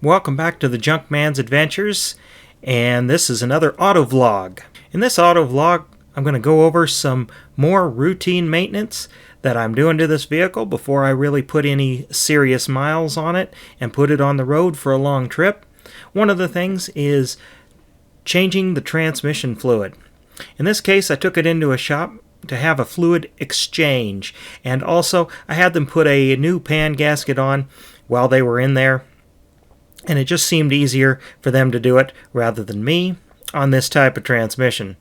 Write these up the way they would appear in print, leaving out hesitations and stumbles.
Welcome back to the Junk Man's Adventures, and this is another auto vlog. In this auto vlog, I'm going to go over some more routine maintenance that I'm doing to this vehicle before I really put any serious miles on it and put it on the road for a long trip. One of the things is changing the transmission fluid. In this case, I took it into a shop to have a fluid exchange, and also I had them put a new pan gasket on while they were in there. And it just seemed easier for them to do it rather than me on this type of transmission.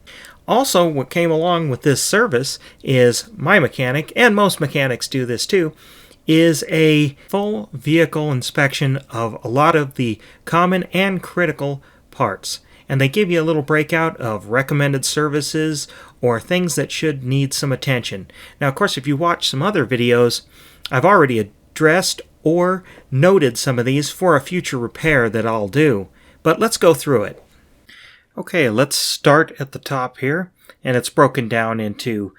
Also, what came along with this service is my mechanic, and most mechanics do this too, is a full vehicle inspection of a lot of the common and critical parts. And they give you a little breakout of recommended services or things that should need some attention. Now, of course, if you watch some other videos, I've already addressed or noted some of these for a future repair that I'll do. But let's go through it. Okay, let's start at the top here, and it's broken down into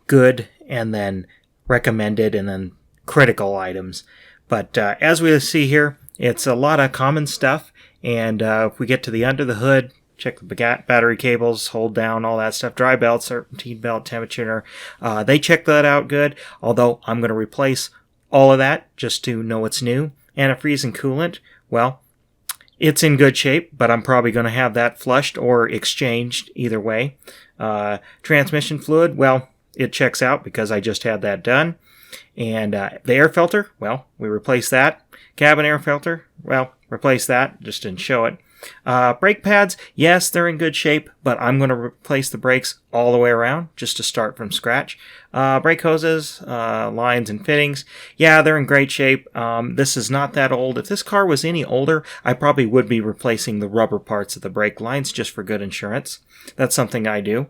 good and then recommended and then critical items. But as we see here, it's a lot of common stuff, and if we get to the under the hood, check the battery cables, hold down, all that stuff, dry belt, serpentine belt, temperature, they check that out good, although I'm going to replace all of that just to know it's new. Antifreeze and coolant, well, it's in good shape, but I'm probably going to have that flushed or exchanged either way. Transmission fluid, well, it checks out because I just had that done. And the air filter, well, we replaced that. Cabin air filter, well, replace that, just didn't show it. Brake pads, yes, they're in good shape, but I'm going to replace the brakes all the way around just to start from scratch. Brake hoses, lines and fittings, yeah, they're in great shape. This is not that old. If this car was any older, I probably would be replacing the rubber parts of the brake lines just for good insurance. That's something I do.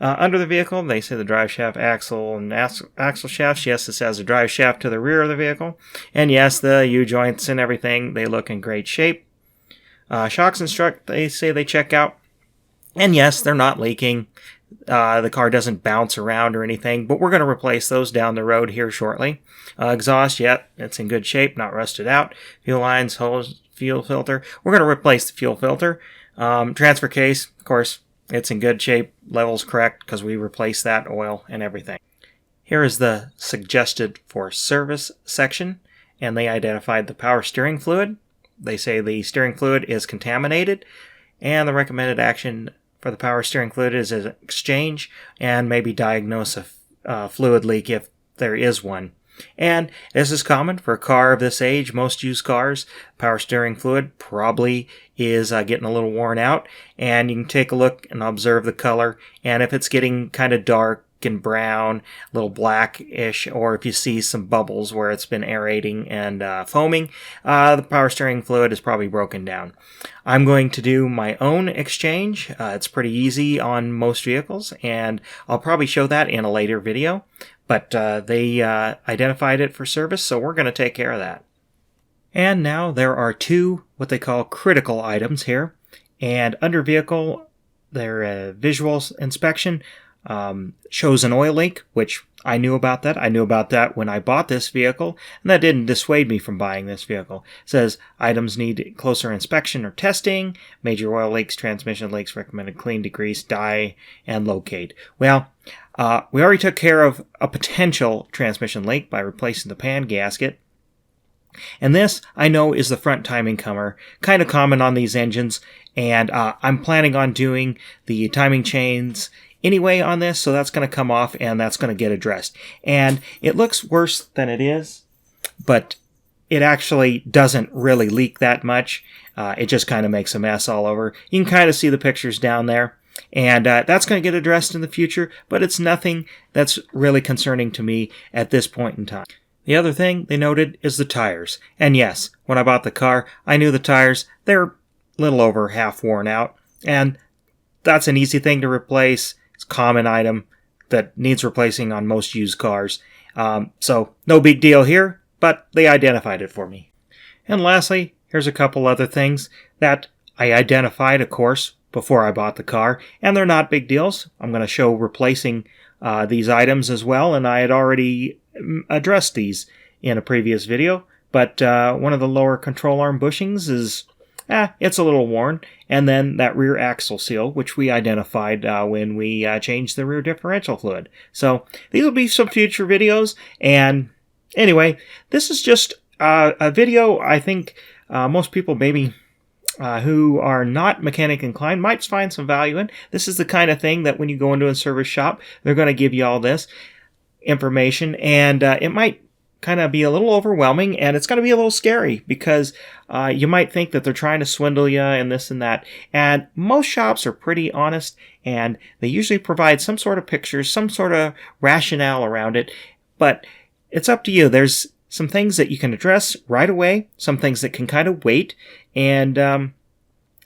Under the vehicle, they say the drive shaft, axle, and axle shafts. Yes, this has a drive shaft to the rear of the vehicle. And yes, the U-joints and everything, they look in great shape. Shocks and strut, they say they check out. And yes, they're not leaking. The car doesn't bounce around or anything, but we're going to replace those down the road here shortly. Exhaust, yeah, it's in good shape, not rusted out. Fuel lines, hose, fuel filter. We're going to replace the fuel filter. Transfer case, of course, it's in good shape. Level's correct because we replaced that oil and everything. Here is the suggested for service section, and they identified the power steering fluid. They say the steering fluid is contaminated, and the recommended action for the power steering fluid is an exchange and maybe diagnose a fluid leak if there is one. And this is common for a car of this age. Most used cars, power steering fluid probably is getting a little worn out, and you can take a look and observe the color, and if it's getting kind of dark and brown, a little blackish, or if you see some bubbles where it's been aerating and foaming, the power steering fluid is probably broken down. I'm going to do my own exchange. It's pretty easy on most vehicles, and I'll probably show that in a later video, but they identified it for service, so we're going to take care of that. And now there are two what they call critical items here, and under vehicle, their visual inspection shows an oil leak, which I knew about that. I knew about that when I bought this vehicle, and that didn't dissuade me from buying this vehicle. It says items need closer inspection or testing, major oil leaks, transmission leaks, recommended clean, degrease, dye, and locate. Well, we already took care of a potential transmission leak by replacing the pan gasket. And this, I know, is the front timing cover, kind of common on these engines, and I'm planning on doing the timing chains anyway on this, so that's going to come off and that's going to get addressed. And it looks worse than it is, but it actually doesn't really leak that much. It just kind of makes a mess all over. You can kind of see the pictures down there, and that's going to get addressed in the future, but it's nothing that's really concerning to me at this point in time. The other thing they noted is the tires. And yes, when I bought the car, I knew the tires, they're a little over half worn out, and that's an easy thing to replace. It's a common item that needs replacing on most used cars. So no big deal here, but they identified it for me. And lastly, here's a couple other things that I identified, of course, before I bought the car, and they're not big deals. I'm going to show replacing these items as well, and I had already addressed these in a previous video, but one of the lower control arm bushings is, it's a little worn. And then that rear axle seal, which we identified when we changed the rear differential fluid. So these will be some future videos. And anyway, this is just a video I think most people maybe who are not mechanic inclined might find some value in. This is the kind of thing that when you go into a service shop, they're going to give you all this information, and it might kind of be a little overwhelming, and it's going to be a little scary because you might think that they're trying to swindle you and this and that. And most shops are pretty honest, and they usually provide some sort of pictures, some sort of rationale around it, but it's up to you. There's some things that you can address right away, some things that can kind of wait, and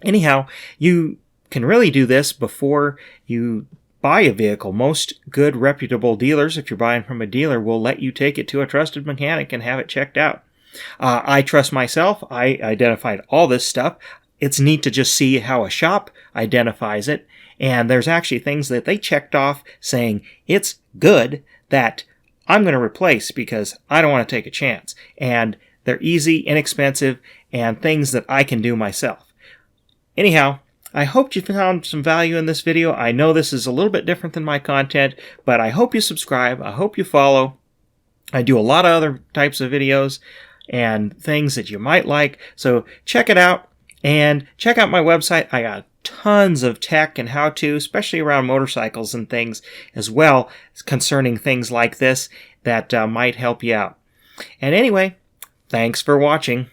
anyhow, you can really do this before you buy a vehicle. Most good, reputable dealers, if you're buying from a dealer, will let you take it to a trusted mechanic and have it checked out. I trust myself. I identified all this stuff. It's neat to just see how a shop identifies it, and there's actually things that they checked off saying it's good that I'm going to replace because I don't want to take a chance. And they're easy, inexpensive, and things that I can do myself. Anyhow, I hope you found some value in this video. I know this is a little bit different than my content, but I hope you subscribe. I hope you follow. I do a lot of other types of videos and things that you might like. So check it out and check out my website. I got tons of tech and how-to, especially around motorcycles and things as well, concerning things like this that might help you out. And anyway, thanks for watching.